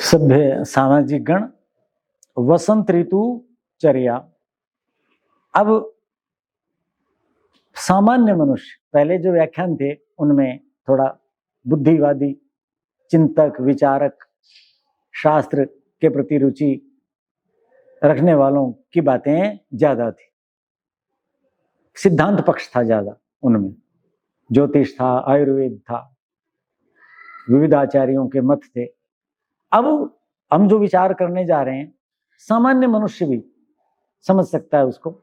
सभ्य सामाजिक गण, वसंत ऋतु चर्या। अब सामान्य मनुष्य, पहले जो व्याख्यान थे उनमें थोड़ा बुद्धिवादी, चिंतक, विचारक, शास्त्र के प्रति रुचि रखने वालों की बातें ज्यादा थी, सिद्धांत पक्ष था ज्यादा उनमें, ज्योतिष था, आयुर्वेद था, विविध आचार्यों के मत थे। अब हम जो विचार करने जा रहे हैं सामान्य मनुष्य भी समझ सकता है उसको,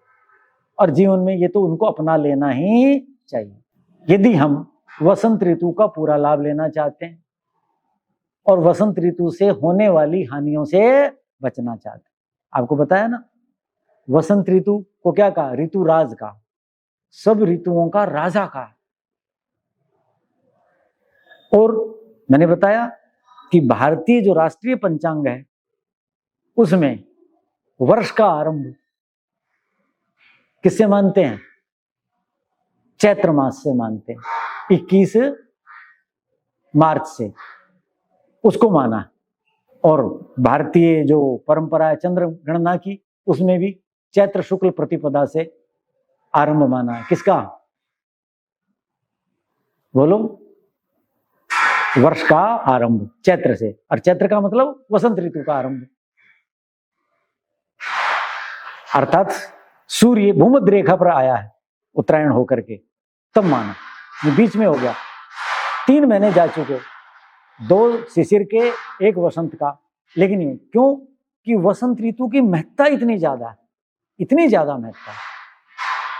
और जीवन में ये तो उनको अपना लेना ही चाहिए यदि हम वसंत ऋतु का पूरा लाभ लेना चाहते हैं और वसंत ऋतु से होने वाली हानियों से बचना चाहते हैं। आपको बताया ना, वसंत ऋतु को क्या कहा? ऋतुराज का, सब ऋतुओं का राजा का। और मैंने बताया कि भारतीय जो राष्ट्रीय पंचांग है उसमें वर्ष का आरंभ किससे मानते हैं? चैत्र मास से मानते हैं, 21 मार्च से उसको माना। और भारतीय जो परंपरा है चंद्र गणना की, उसमें भी चैत्र शुक्ल प्रतिपदा से आरंभ माना है। किसका? बोलो। वर्ष का आरंभ चैत्र से, और चैत्र का मतलब वसंत ऋतु का आरंभ, अर्थात सूर्य भूमध्य रेखा पर आया है उत्तरायण होकर के, तब माना। ये बीच में हो गया, 3 महीने जा चुके, 2 शिशिर के, 1 वसंत का। लेकिन ये क्यों कि वसंत ऋतु की महत्ता इतनी ज्यादा है, इतनी ज्यादा महत्ता है,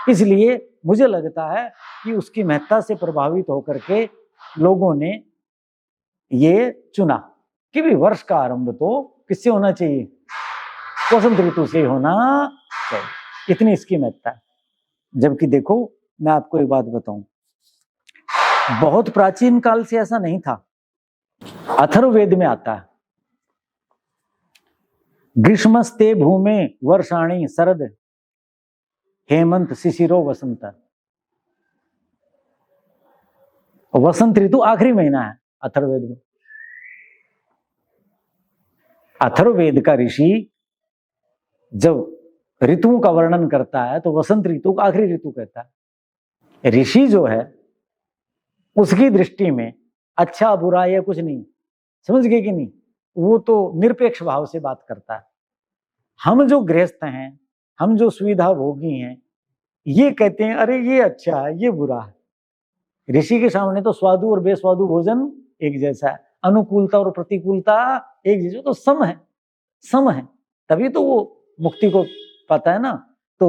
इसलिए मुझे लगता है कि उसकी महत्ता से प्रभावित होकर के लोगों ने ये चुना कि भी वर्ष का आरंभ तो किससे होना चाहिए? वसंत ऋतु से होना चाहिए, इतनी इसकी महत्ता है। जबकि देखो, मैं आपको एक बात बताऊं, बहुत प्राचीन काल से ऐसा नहीं था। अथर्ववेद में आता है, ग्रीष्मस्ते भूमे वर्षाणि शरद हेमंत शिशिरो वसंत। वसंत ऋतु आखिरी महीना है अथर्ववेद में। अथर्ववेद का ऋषि जब ऋतुओं का वर्णन करता है तो वसंत ऋतु को आखिरी ऋतु कहता है। ऋषि जो है उसकी दृष्टि में अच्छा बुरा या कुछ नहीं, समझ गए कि नहीं? वो तो निरपेक्ष भाव से बात करता है। हम जो गृहस्थ हैं, हम जो सुविधा भोगी हैं, ये कहते हैं अरे ये अच्छा है, ये बुरा है। ऋषि के सामने तो स्वादु और बेस्वादु भोजन एक जैसा है, अनुकूलता और प्रतिकूलता एक जैसा, तो सम है, सम है, तभी तो वो मुक्ति को पाता है ना। तो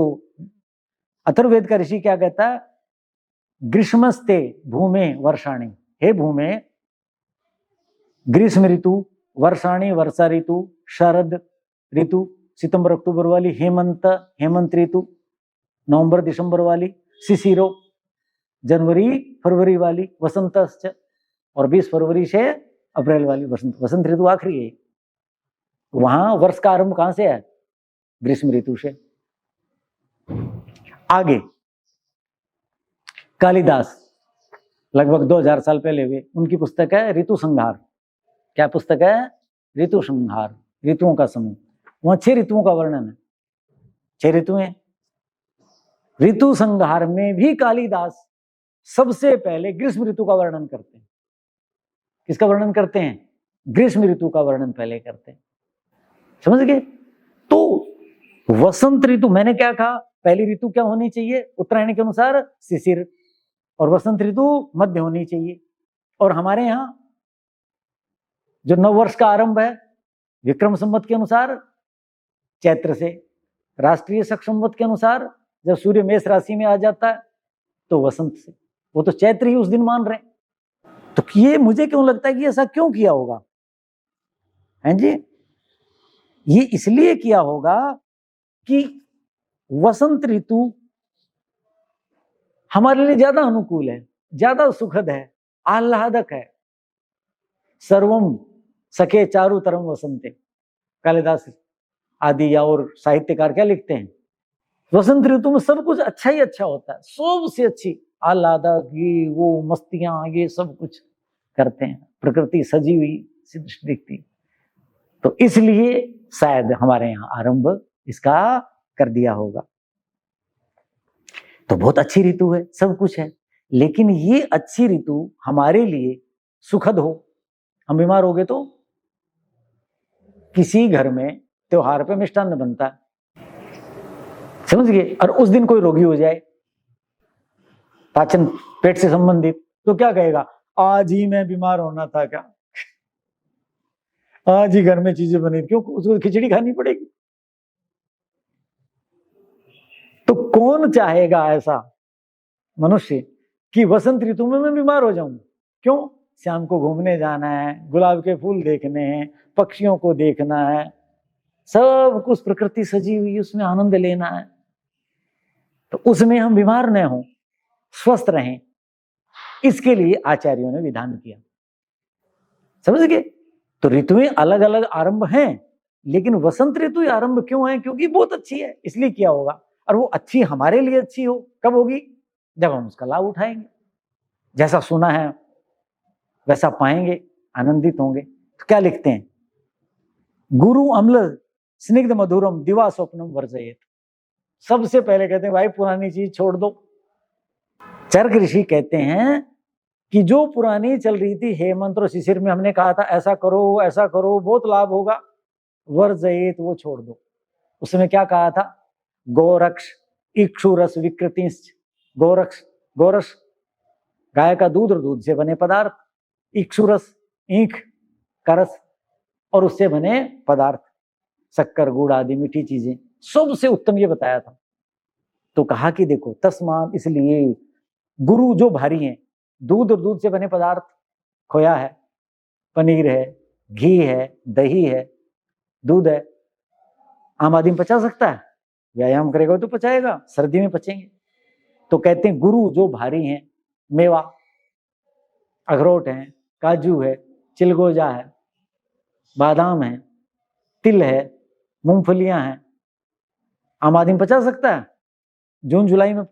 अथर्ववेद का ऋषि क्या कहता है? ग्रीष्मस्ते भूमे वर्षाणि, हे भूमे ग्रीष्म ऋतु, वर्षाणि वर्षा ऋतु, शरद ऋतु सितंबर अक्टूबर वाली, हेमंत हेमंत ऋतु नवंबर दिसंबर वाली, शिशिरो जनवरी फरवरी वाली, वसंत और 20 फरवरी से अप्रैल वाली वसंत। वसंत ऋतु आखिरी है। वहां वर्ष का आरंभ कहां से है? ग्रीष्म ऋतु से। आगे कालिदास लगभग 2000 साल पहले हुए, उनकी पुस्तक है ऋतु संहार। क्या पुस्तक है? ऋतु संहार, ऋतुओं का समूह। वहां 6 ऋतुओं का वर्णन है, 6 ऋतुएं। ऋतु संहार में भी कालिदास सबसे पहले ग्रीष्म ऋतु का वर्णन करते हैं। किसका वर्णन करते हैं? ग्रीष्म ऋतु का वर्णन पहले करते हैं, समझ गए? तो वसंत ऋतु, मैंने क्या कहा? पहली ऋतु क्या होनी चाहिए उत्तरायण के अनुसार? शिशिर। और वसंत ऋतु मध्य होनी चाहिए। और हमारे यहां जो नववर्ष का आरंभ है विक्रम संवत के अनुसार चैत्र से, राष्ट्रीय शक संवत के अनुसार जब सूर्य मेष राशि में आ जाता है तो वसंत से। वो तो चैत्र ही उस दिन मान रहे हैं। तो ये मुझे क्यों लगता है कि ऐसा क्यों किया होगा? हैं जी, ये इसलिए किया होगा कि वसंत ऋतु हमारे लिए ज्यादा अनुकूल है, ज्यादा सुखद है, आह्लादक है। सर्वम सखे चारुतरम वसंते, कालिदास आदि या और साहित्यकार क्या लिखते हैं? वसंत ऋतु में सब कुछ अच्छा ही अच्छा होता है, सबसे अच्छी आह्लादक, ये वो मस्तियां, ये सब कुछ करते हैं, प्रकृति सजी हुई सी दिखती। तो इसलिए शायद हमारे यहाँ आरंभ इसका कर दिया होगा। तो बहुत अच्छी ऋतु है, सब कुछ है, लेकिन ये अच्छी ऋतु हमारे लिए सुखद हो। हम बीमार हो गए तो किसी घर में त्योहार पे मिष्टान्न बनता है, समझ गए, और उस दिन कोई रोगी हो जाए, पाचन पेट से संबंधित, तो क्या कहेगा, आज ही मैं बीमार होना था क्या, आज ही घर में चीजें बनी, क्यों, उसको खिचड़ी खानी पड़ेगी। तो कौन चाहेगा ऐसा मनुष्य कि वसंत ऋतु में मैं बीमार हो जाऊं? क्यों? शाम को घूमने जाना है, गुलाब के फूल देखने हैं, पक्षियों को देखना है, सब कुछ प्रकृति सजी हुई, उसमें आनंद लेना है। तो उसमें हम बीमार न हों, स्वस्थ रहें, इसके लिए आचार्यों ने विधान किया। समझ गए? तो ऋतुएं अलग अलग आरंभ हैं, लेकिन वसंत ऋतु आरंभ क्यों है? क्योंकि बहुत अच्छी है, इसलिए किया होगा। और वो अच्छी हमारे लिए अच्छी हो, कब होगी? जब हम उसका लाभ उठाएंगे, जैसा सुना है वैसा पाएंगे, आनंदित होंगे। तो क्या लिखते हैं, गुरु अम्ल स्निग्ध मधुरम दिवा स्वप्नम वर्जयेत। सबसे पहले कहते हैं भाई पुरानी चीज छोड़ दो। चरक ऋषि कहते हैं कि जो पुरानी चल रही थी हेमंत और शिशिर में हमने कहा था ऐसा करो बहुत लाभ होगा, वर्जयेत, वो छोड़ दो। उसमें क्या कहा था, गोरक्ष इक्षुरस विकृतिश्च। गोरक्ष गाय का दूध और दूध से बने पदार्थ, इक्षुरस ईख का रस और उससे बने पदार्थ, शक्कर गुड़ आदि मीठी चीजें, सबसे उत्तम ये बताया था। तो कहा कि देखो तस्मात, इसलिए गुरु जो भारी हैं, दूध और दूध से बने पदार्थ, खोया है, पनीर है, घी है, दही है, दूध है, आम आदमी पचा सकता है, व्यायाम करेगा तो पचाएगा, सर्दी में पचेंगे। तो कहते हैं गुरु जो भारी हैं, मेवा, अखरोट है, काजू है, चिलगोजा है, बादाम है, तिल है, मूंगफलियां हैं, आम आदमी पचा सकता है? जून जुलाई में,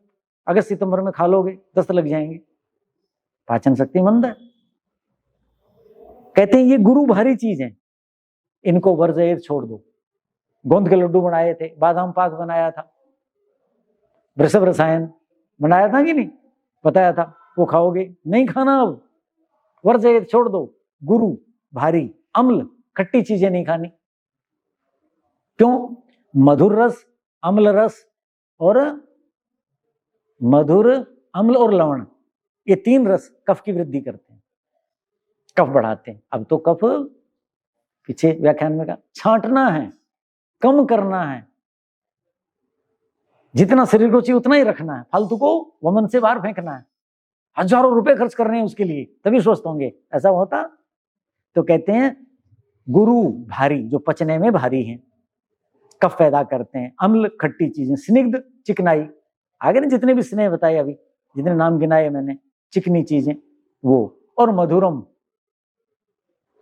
अगस्त सितंबर में खा लोगे, दस्त लग जाएंगे, पाचन शक्ति मंद है। कहते हैं ये गुरु भारी चीज है, इनको वर्जयेत, छोड़ दो। गोंद के लड्डू बनाए थे, बादाम पाक बनाया था, वृषभ रसायन बनाया था कि नहीं, बताया था, वो खाओगे नहीं खाना, अब वर्जयेत, छोड़ दो। गुरु भारी, अम्ल खट्टी चीजें नहीं खानी। क्यों? मधुर रस, अम्ल रस और मधुर, अम्ल और लवण, ये तीन रस कफ की वृद्धि करते हैं, कफ बढ़ाते हैं। अब तो कफ, पीछे व्याख्यान में कहा, छांटना है, कम करना है, जितना शरीर को चाहिए उतना ही रखना है, फालतू को वमन से बाहर फेंकना है। हजारों रुपए खर्च कर रहे हैं उसके लिए, तभी स्वस्थ होंगे, ऐसा होता? तो कहते हैं गुरु भारी, जो पचने में भारी हैं, कफ पैदा करते हैं, अम्ल खट्टी चीजें, स्निग्ध चिकनाई, आगे ना जितने भी स्नेह बताए अभी, जितने नाम गिनाए मैंने, चिकनी चीजें वो, और मधुरम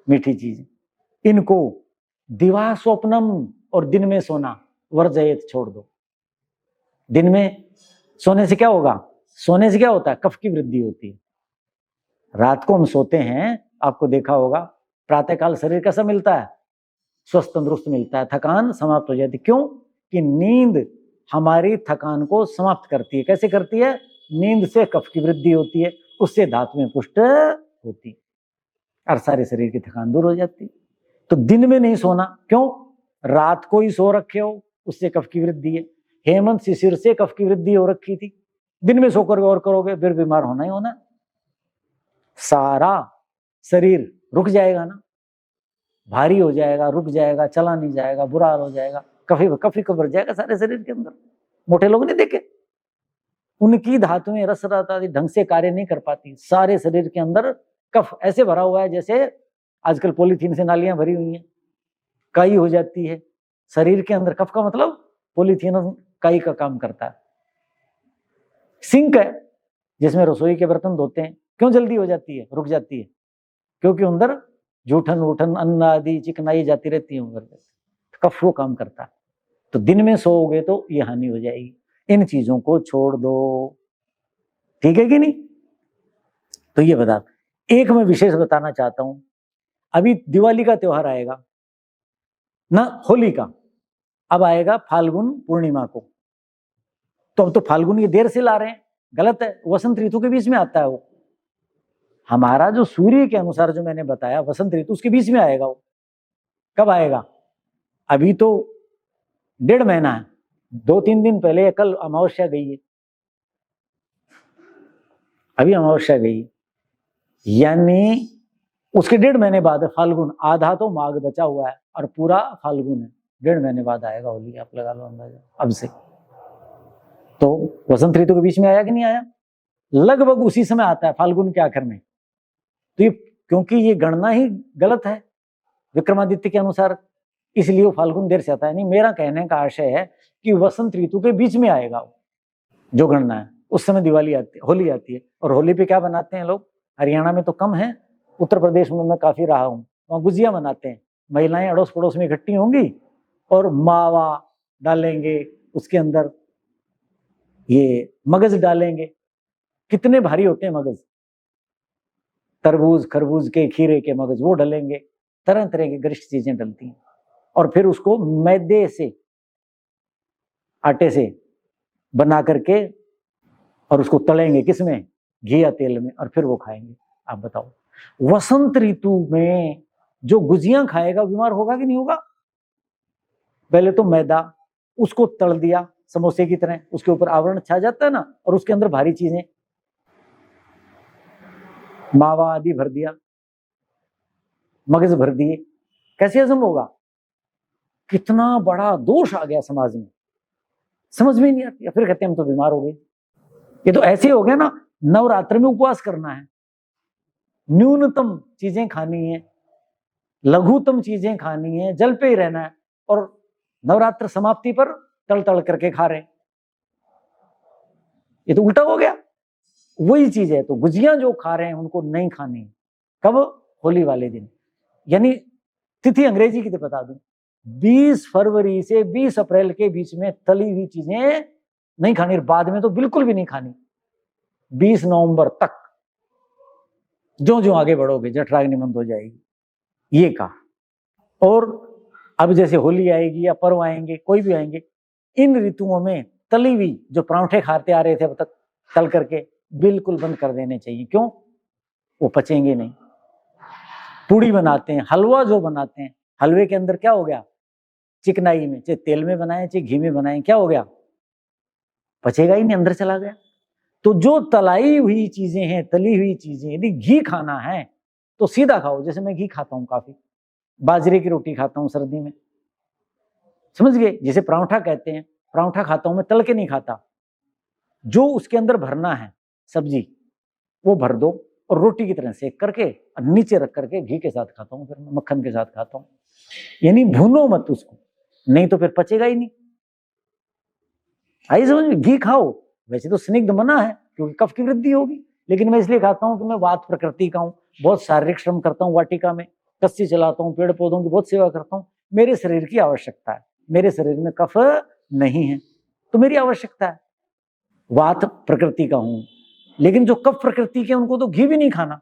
मीठी चीजें, इनको दिवा स्वप्नम, और दिन में सोना, वर्जयेत, छोड़ दो। दिन में सोने से क्या होगा? सोने से क्या होता है? कफ की वृद्धि होती है। रात को हम सोते हैं, आपको देखा होगा, प्रातःकाल शरीर कैसा मिलता है? स्वस्थ तंदुरुस्त मिलता है, थकान समाप्त हो जाती है। क्यों? कि नींद हमारी थकान को समाप्त करती है। कैसे करती है? नींद से कफ की वृद्धि होती है, उससे धातुएं पुष्ट होती है और सारे शरीर की थकान दूर हो जाती है। तो दिन में नहीं सोना, क्यों? रात को ही सो रखे हो, उससे कफ की वृद्धि है। हेमंत शिशिर से कफ की वृद्धि हो रखी थी, दिन में सोकर और करोगे फिर बीमार होना ही होना, सारा शरीर रुक जाएगा ना, भारी हो जाएगा, रुक जाएगा, चला नहीं जाएगा, बुरा हाल हो जाएगा, कफी कबर जाएगा सारे शरीर के अंदर। मोटे लोग नहीं देखे, उनकी धातुएं रस आदि ढंग से कार्य नहीं कर पाती, सारे शरीर के अंदर कफ ऐसे भरा हुआ है जैसे आजकल पॉलीथीन से नालियां भरी हुई हैं, काई हो जाती है शरीर के अंदर। कफ का मतलब पॉलीथीन काई का काम करता है। सिंक है जिसमें रसोई के बर्तन धोते हैं, क्यों जल्दी हो जाती है, रुक जाती है? क्योंकि अंदर जूठन वूठन अन्न आदि चिकनाई जाती रहती है, उधर कफ वो काम करता है। तो दिन में सोओगे तो ये हानि हो जाएगी, इन चीजों को छोड़ दो, ठीक है कि नहीं? तो ये बता, एक मैं विशेष बताना चाहता हूं, अभी दिवाली का त्योहार आएगा, न होली का, अब आएगा फाल्गुन पूर्णिमा को। तो अब तो फाल्गुन ये देर से ला रहे हैं, गलत है, वसंत ऋतु के बीच में आता है वो। हमारा जो सूर्य के अनुसार जो मैंने बताया वसंत ऋतु, उसके बीच में आएगा वो। कब आएगा? अभी तो 1.5 महीना है, 2-3 दिन पहले, कल अमावस्या गई है, अभी अमावस्या गई, यानी उसके 1.5 महीने बाद फाल्गुन। आधा तो माघ बचा हुआ है और पूरा फाल्गुन है, 1.5 महीने बाद आएगा होली। आप लगा लो अंदाजा अब से। तो वसंत ऋतु के बीच में आया कि नहीं आया? लगभग उसी समय आता है, फाल्गुन के आखिर में। तो ये क्योंकि ये गणना ही गलत है विक्रमादित्य के अनुसार, इसलिए वो फाल्गुन देर से आता है। नहीं, मेरा कहने का आशय है कि वसंत ऋतु के बीच में आएगा वो जो गणना है। उस समय दिवाली आती है, होली आती है। और होली पे क्या बनाते हैं लोग? हरियाणा में तो कम है, उत्तर प्रदेश में मैं काफी रहा हूँ, वहां गुजिया बनाते हैं। महिलाएं अड़ोस पड़ोस में इकट्ठी होंगी और मावा डालेंगे, उसके अंदर ये मगज डालेंगे। कितने भारी होते हैं मगज, तरबूज खरबूज के, खीरे के मगज, वो डालेंगे। तरह तरह की गरिष्ठ चीजें डलती हैं। और फिर उसको मैदे से, आटे से बना करके और उसको तलेंगे, किसमें? घी या तेल में, और फिर वो खाएंगे। आप बताओ, वसंत ऋतु में जो गुजियां खाएगा बीमार होगा कि नहीं होगा? पहले तो मैदा, उसको तल दिया समोसे की तरह, उसके ऊपर आवरण छा जाता है ना, और उसके अंदर भारी चीजें, मावा आदि भर दिया, मगज भर दिए, कैसे हजम होगा? कितना बड़ा दोष आ गया समाज में, समझ में नहीं आती। फिर कहते हैं हम तो बीमार हो गए। ये तो ऐसे हो गया ना, नवरात्र में उपवास करना है, न्यूनतम चीजें खानी है, लघुतम चीजें खानी है, जल पे ही रहना है, और नवरात्र समाप्ति पर तल तल करके खा रहे। ये तो उल्टा हो गया। वही चीज है, तो गुजियां जो खा रहे हैं उनको नहीं खानी। कब? होली वाले दिन। यानी तिथि अंग्रेजी की तो बता दूं, 20 फरवरी से 20 अप्रैल के बीच में तली हुई चीजें नहीं खानी, बाद में तो बिल्कुल भी नहीं खानी। 20 नवंबर तक जो जो आगे बढ़ोगे जठराग्नि बंद हो जाएगी, ये कहा। और अब जैसे होली आएगी या पर्व आएंगे, कोई भी आएंगे, इन ऋतुओं में तली हुई जो परांठे खाते आ रहे थे अब तक तल करके, बिल्कुल बंद कर देने चाहिए। क्यों? वो पचेंगे नहीं। पूड़ी बनाते हैं, हलवा जो बनाते हैं, हलवे के अंदर क्या हो गया? चिकनाई में, चाहे तेल में बनाए चाहे घी में बनाए, क्या हो गया? पचेगा ही नहीं, अंदर चला गया। तो जो तलाई हुई चीजें हैं, तली हुई चीजें, यदि घी खाना है तो सीधा खाओ। जैसे मैं घी खाता हूं काफी, बाजरे की रोटी खाता हूं सर्दी में, समझ गए? जिसे परांठा कहते हैं, परांठा खाता हूं मैं, तल के नहीं खाता। जो उसके अंदर भरना है सब्जी, वो भर दो और रोटी की तरह सेक करके और नीचे रख करके घी के साथ खाता हूँ, फिर मक्खन के साथ खाता हूँ। यानी भूनो मत उसको, नहीं तो फिर पचेगा ही नहीं। आई समझ में? घी खाओ, वैसे तो स्निग्ध मना है क्योंकि कफ की वृद्धि होगी, लेकिन मैं इसलिए खाता हूँ कि मैं वात प्रकृति का हूँ, बहुत शारीरिक श्रम करता हूँ, वाटिका में कस्सी चलाता हूँ, पेड़ पौधों की बहुत सेवा करता हूँ। मेरे शरीर की आवश्यकता है, मेरे शरीर में कफ नहीं है तो मेरी आवश्यकता है, वात प्रकृति का हूं। लेकिन जो कफ प्रकृति के उनको तो घी भी नहीं खाना,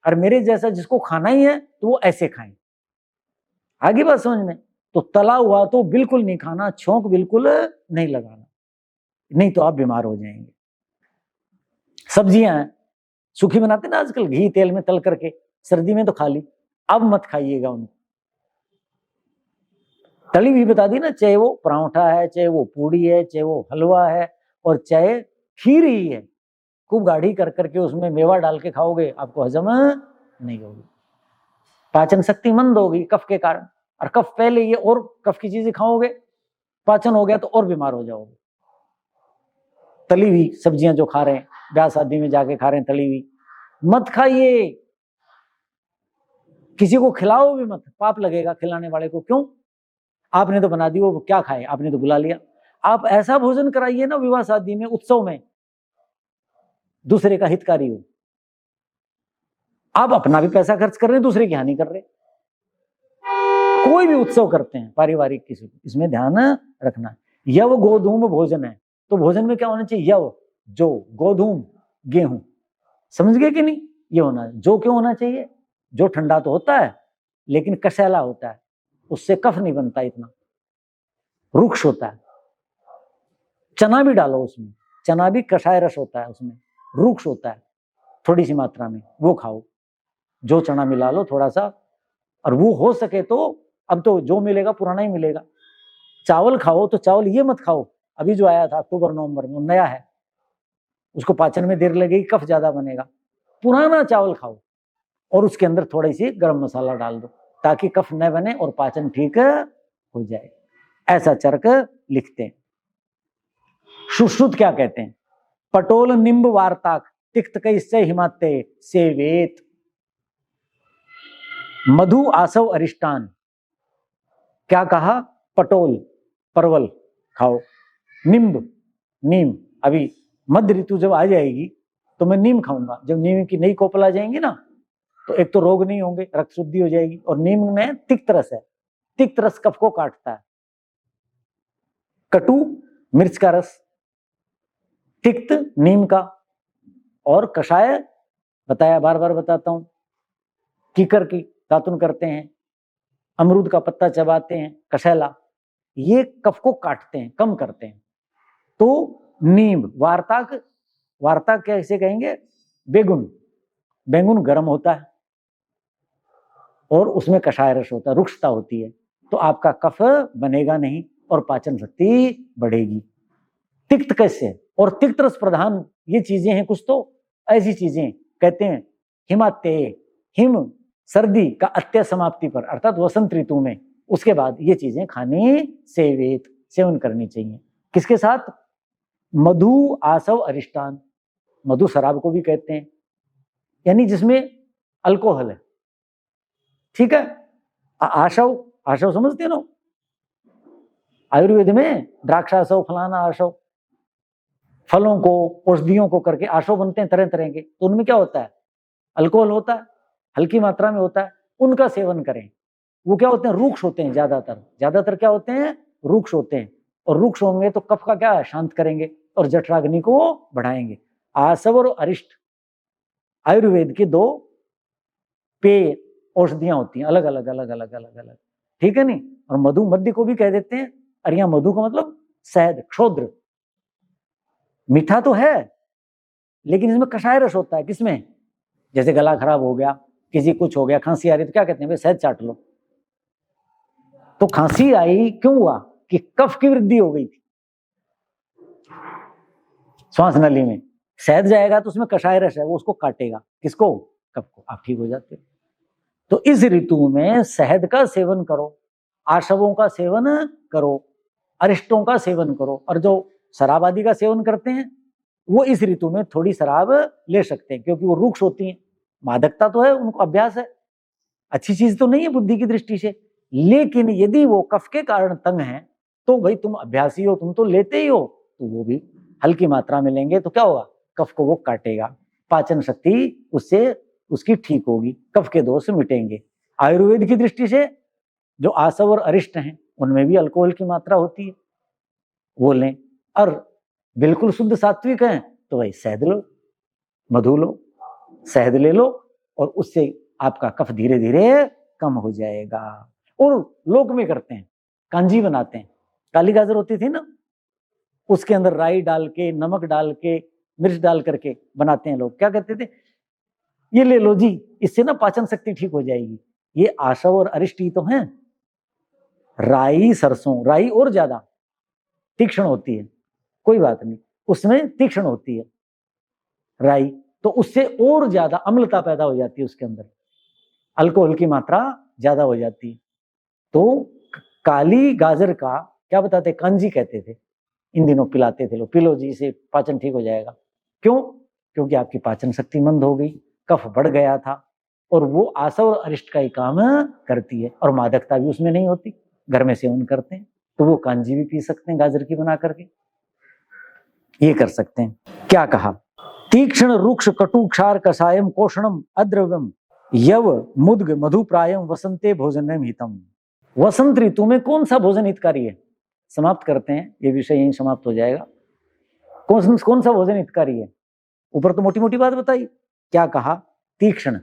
और मेरे जैसा जिसको खाना ही है तो वो ऐसे खाएं। आगे बात समझ में? तो तला हुआ तो बिल्कुल नहीं खाना, छोंक बिल्कुल नहीं लगाना, नहीं तो आप बीमार हो जाएंगे। सब्जियां हैं, सूखी बनाते ना आजकल, घी तेल में तल करके, सर्दी में तो खा ली, अब मत खाइएगा उनको। तली हुई बता दी ना, चाहे वो परांठा है, चाहे वो पूड़ी है, चाहे वो हलवा है, और चाहे खीर ही है, खूब गाढ़ी कर करके उसमें मेवा डाल के खाओगे, आपको हजम नहीं होगी, पाचन शक्ति मंद होगी कफ के कारण। और कफ पहले ये, और कफ की चीजें खाओगे, पाचन हो गया तो और बीमार हो जाओगे। तली हुई सब्जियां जो खा रहे हैं, ब्याह शादी में जाके खा रहे हैं तली हुई, मत खाइए। किसी को खिलाओ भी मत, पाप लगेगा खिलाने वाले को। क्यों? आपने तो बना दी, वो क्या खाए, आपने तो बुला लिया। आप ऐसा भोजन कराइए ना विवाह शादी में, उत्सव में, दूसरे का हितकारी हो। आप अपना भी पैसा खर्च कर रहे हैं, दूसरे की हानि कर रहे। कोई भी उत्सव करते हैं पारिवारिक, किसी को, इसमें ध्यान रखना। यव गोधूम भोजन है, तो भोजन में क्या होना चाहिए? यव, जो, गोधूम, गेहूं, समझ गए कि नहीं? ये होना। जो क्यों होना चाहिए? जो ठंडा तो होता है लेकिन कसैला होता है, उससे कफ नहीं बनता, इतना रुक्ष होता है। चना भी डालो उसमें, चना भी कषाय रस होता है, उसमें रुक्ष होता है, थोड़ी सी मात्रा में वो खाओ। जो चना मिला लो थोड़ा सा, और वो हो सके तो, अब तो जो मिलेगा पुराना ही मिलेगा। चावल खाओ तो चावल ये मत खाओ अभी जो आया था अक्टूबर नवंबर में, वो नया है, उसको पाचन में देर लगेगी, कफ ज्यादा बनेगा। पुराना चावल खाओ और उसके अंदर थोड़ी सी गर्म मसाला डाल दो, ताकि कफ न बने और पाचन ठीक हो जाए। ऐसा चरक लिखते हैं। सुश्रुत क्या कहते हैं? पटोल निम्ब वार्ताक तिक्त कैसे हिमाते सेवेत। मधु आसव अरिष्टान, क्या कहा? पटोल परवल खाओ, निम्ब नीम, अभी मध्य ऋतु जब आ जाएगी तो मैं नीम खाऊंगा। जब नीम की नई कोपल आ जाएंगी ना, तो एक तो रोग नहीं होंगे, रक्त शुद्धि हो जाएगी। और नीम में तिक्त रस है, तिक्त रस कफ को काटता है। कटु मिर्च का रस, तिक्त नीम का, और कषाय बताया, बार बार बताता हूं, कीकर की दातुन करते हैं, अमरूद का पत्ता चबाते हैं, कशैला, ये कफ को काटते हैं, कम करते हैं। तो नीम, वार्ताक, वार्ताक कैसे कहेंगे? बेगुन, बैंगन गर्म होता है और उसमें कषाय रस होता है, रुक्षता होती है, तो आपका कफ बनेगा नहीं और पाचन शक्ति बढ़ेगी। तिक्त कैसे? और तिक्त रस प्रधान ये चीजें हैं कुछ, तो ऐसी चीजें कहते हैं हिमाते, हिम सर्दी का अत्य समाप्ति पर, अर्थात वसंत ऋतु में, उसके बाद ये चीजें खानी सेवित, सेवन करनी चाहिए। किसके साथ? मधु आसव अरिष्टान, मधु शराब को भी कहते हैं, यानी जिसमें अल्कोहल है, ठीक है। आशव, आशव समझते हो ना, आयुर्वेद में द्राक्षाशव, फलाना आशव, फलों को औषधियों को करके आशव बनते हैं तरह तरह के, तो उनमें क्या होता है? अल्कोहल होता है, हल्की मात्रा में होता है, उनका सेवन करें। वो क्या होते हैं? रुक्ष होते हैं, ज्यादातर क्या होते हैं? रुक्ष होते हैं, और रुक्ष होंगे तो कफ का क्या शांत करेंगे और जठराग्नि को बढ़ाएंगे। आसव और अरिष्ट आयुर्वेद के दो पेय औषधियां होती हैं, अलग अलग अलग अलग अलग अलग, ठीक है नहीं। और मधु मध्य को भी कह देते हैं, और यहाँ मधु का मतलब शहद, क्षोद्र, मीठा तो है लेकिन इसमें कषाय रस होता है। किसमें? जैसे गला खराब हो गया, किसी कुछ हो गया, खांसी आ रही, तो क्या कहते हैं? भाई शहद चाट लो। तो खांसी आई क्यों हुआ? कि कफ की वृद्धि हो गई थी श्वास नली में, शहद जाएगा तो उसमें कषाय रस है, वो उसको काटेगा। किसको? कफ को। आप ठीक हो जाते हो। तो इस ऋतु में शहद का सेवन करो, आशवों का सेवन करो, अरिष्टों का सेवन करो, और जो शराब आदि का सेवन करते हैं वो इस ऋतु में थोड़ी शराब ले सकते हैं, क्योंकि वो रुक्ष होती हैं। मादकता तो है, उनको अभ्यास है, अच्छी चीज तो नहीं है बुद्धि की दृष्टि से, लेकिन यदि वो कफ के कारण तंग है तो भाई तुम अभ्यासी हो, तुम तो लेते ही हो, तो वो भी हल्की मात्रा में लेंगे तो क्या होगा? कफ को वो काटेगा, पाचन शक्ति उससे उसकी ठीक होगी, कफ के दोष मिटेंगे। आयुर्वेद की दृष्टि से जो आसव और अरिष्ट हैं उनमें भी अल्कोहल की मात्रा होती है, वो लें। और बिल्कुल शुद्ध सात्विक हैं तो भाई शहद लो, मधु लो, शहद ले लो, और उससे आपका कफ धीरे धीरे कम हो जाएगा। और लोक में करते हैं, कांजी बनाते हैं, काली गाजर होती थी ना, उसके अंदर राई डाल के, नमक डाल के, मिर्च डाल करके बनाते हैं लोग। क्या कहते थे? ये ले लो जी, इससे ना पाचन शक्ति ठीक हो जाएगी। ये आशव और अरिष्ट ही तो हैं। राई, सरसों, राई और ज्यादा तीक्ष्ण होती है, कोई बात नहीं, उसमें तीक्ष्ण होती है राई, तो उससे और ज्यादा अम्लता पैदा हो जाती है, उसके अंदर अल्कोहल की मात्रा ज्यादा हो जाती है। तो काली गाजर का क्या बताते? कांजी कहते थे, इन दिनों पिलाते थे लोग, पिलो जी, से पाचन ठीक हो जाएगा। क्यों? क्योंकि आपकी पाचन शक्ति मंद हो गई, कफ बढ़ गया था, और वो आसव और अरिष्ट का ही काम करती है, और मादकता भी उसमें नहीं होती। घर में सेवन करते हैं तो वो कांजी भी पी सकते हैं गाजर की बना करके, ये कर सकते हैं। क्या कहा? तीक्ष्ण रुक्ष कटु क्षार कषायम कोषणम अद्रव्यम यव मुद्ग मधुप्रायम वसंते भोजनम हितम। वसंत ऋतु में कौन सा भोजन हितकारी है? समाप्त करते हैं, ये विषय यहीं समाप्त हो जाएगा। कौन सा भोजन हितकारी है? ऊपर तो मोटी मोटी बात बताई, क्या कहा? तीक्ष्ण,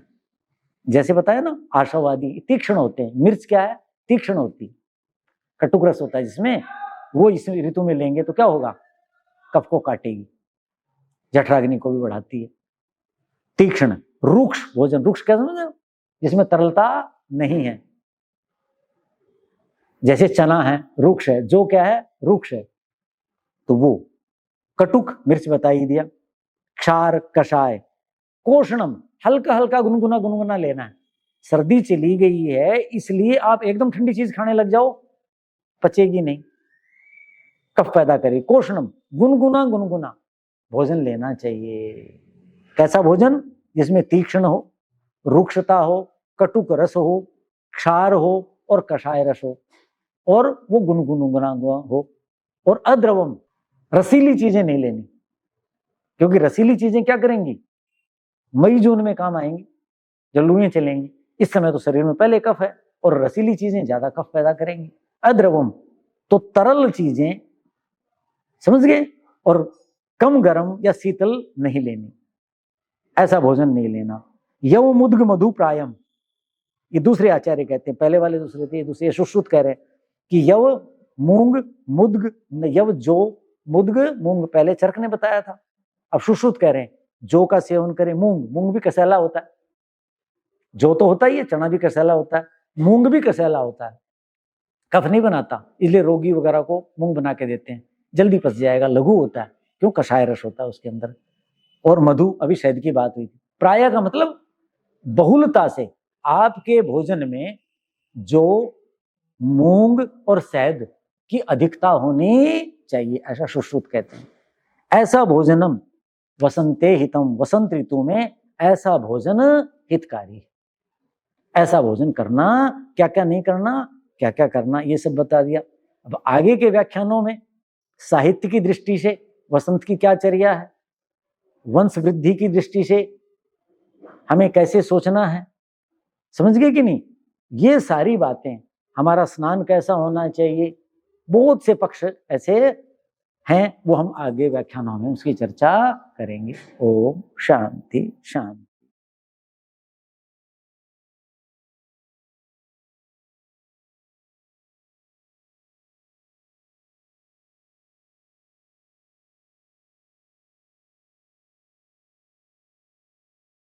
जैसे बताया ना, आशावादी तीक्ष्ण होते हैं। मिर्च क्या है? तीक्ष्ण होती है। कटुक रस होता है जिसमें, वो इस ऋतु में लेंगे तो क्या होगा, कफ को काटेगी, जठराग्नि को भी बढ़ाती है। तीक्ष्ण। रुक्ष भोजन, रुक्ष क्या समझे, जिसमें तरलता नहीं है, जैसे चना है रुक्ष है, जो क्या है रुक्ष है, तो वो। कटुक मिर्च बता ही दिया। क्षार कषाय। कोषणम, हल्का हल्का गुनगुना गुनगुना लेना है। सर्दी चली गई है इसलिए आप एकदम ठंडी चीज खाने लग जाओ, पचेगी नहीं, कफ पैदा करेगी। कोषणम, गुनगुना गुनगुना भोजन लेना चाहिए। कैसा भोजन, जिसमें तीक्ष्ण हो, रुक्षता हो, कटुक रस हो, क्षार हो और कषाय रस हो, और वो गुनगुना हो। और अद्रवम, रसीली चीजें नहीं लेनी, क्योंकि रसीली चीजें क्या करेंगी, मई जून में काम आएंगी, जब लुएं चलेंगी। इस समय तो शरीर में पहले कफ है, और रसीली चीजें ज्यादा कफ पैदा करेंगी। अद्रवम, तो तरल चीजें, समझ गए, और कम गर्म या शीतल नहीं लेनी, ऐसा भोजन नहीं लेना। यव मुद्ग मधु प्रायम, ये दूसरे आचार्य कहते हैं, पहले वाले दूसरे थे, दूसरे सुश्रुत कह रहे हैं कि यव मूंग मुद्ग, यव जो मुद्ग मूंग, पहले चरक ने बताया था, अब सुश्रुत कह रहे हैं जो का सेवन करें। मूंग, मूंग भी कसैला होता है, जो तो होता ही है, चना भी कसैला होता है, मूंग भी कसैला होता है, कफ नहीं बनाता, इसलिए रोगी वगैरह को मूंग बना के देते हैं, जल्दी पच जाएगा, लघु होता है, क्यों, कषाय रस होता है उसके अंदर। और मधु, अभी शहद की बात हुई थी। प्राय का मतलब बहुलता से, आपके भोजन में जो मूंग और शहद की अधिकता होनी चाहिए, ऐसा सुश्रुत कहते हैं। ऐसा भोजनम वसंते हितम, वसंत ऋतु में ऐसा भोजन हितकारी है। ऐसा भोजन करना, क्या क्या नहीं करना, क्या क्या करना, ये सब बता दिया। अब आगे के व्याख्यानों में साहित्य की दृष्टि से वसंत की क्या चर्या है, वंश वृद्धि की दृष्टि से हमें कैसे सोचना है, समझ गए कि नहीं, ये सारी बातें, हमारा स्नान कैसा होना चाहिए, बहुत से पक्ष ऐसे हैं, वो हम आगे व्याख्यानों में उसकी चर्चा करेंगे। ओम शांति शांति।